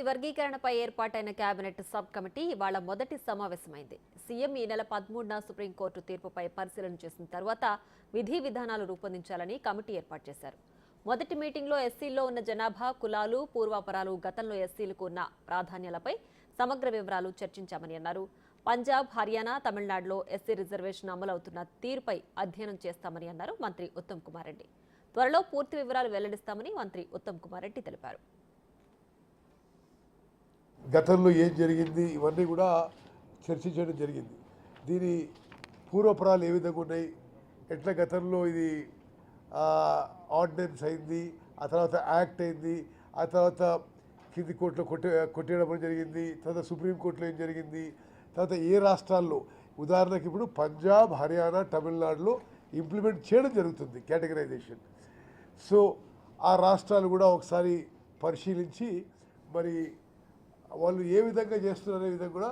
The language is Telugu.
ఈ వర్గీకరణపై ఏర్పాటైన కేబినెట్ సబ్ కమిటీ ఇవాళ మొదటి సమావేశమైంది. సీఎం ఈ నెల 13న సుప్రీంకోర్టు తీర్పుపై పరిశీలన చేసిన తర్వాత విధి విధానాలు రూపొందించాలని కమిటీ ఏర్పాటు చేశారు. మొదటి మీటింగ్లో ఎస్సీల్లో ఉన్న జనాభా, కులాలు, పూర్వాపరాలు, గతంలో ఎస్సీలకు ఉన్న ప్రాధాన్యాలపై సమగ్ర వివరాలు చర్చించామని అన్నారు. పంజాబ్, హర్యానా, తమిళనాడులో ఎస్సీ రిజర్వేషన్ అమలవుతున్న తీరుపై అధ్యయనం చేస్తామని అన్నారు మంత్రి ఉత్తమ్ కుమార్ రెడ్డి. త్వరలో పూర్తి వివరాలు వెల్లడిస్తామని మంత్రి ఉత్తమ్ కుమార్ రెడ్డి తెలిపారు. గతంలో ఏం జరిగింది ఇవన్నీ కూడా చర్చించడం జరిగింది. దీని పూర్వపరాలు ఏ విధంగా ఉన్నాయి, ఎట్లా గతంలో ఇది ఆర్డినెన్స్ అయింది, ఆ తర్వాత యాక్ట్ అయింది, ఆ తర్వాత కింది కోర్టులో కొట్టేయడం జరిగింది, తర్వాత సుప్రీంకోర్టులో ఏం జరిగింది, తర్వాత ఏ రాష్ట్రాల్లో, ఉదాహరణకి ఇప్పుడు పంజాబ్, హర్యానా, తమిళనాడులో ఇంప్లిమెంట్ చేయడం జరుగుతుంది కేటగరైజేషన్. సో ఆ రాష్ట్రాలు కూడా ఒకసారి పరిశీలించి మరి వాళ్ళు ఏ విధంగా చేస్తున్నారనే విధంగా కూడా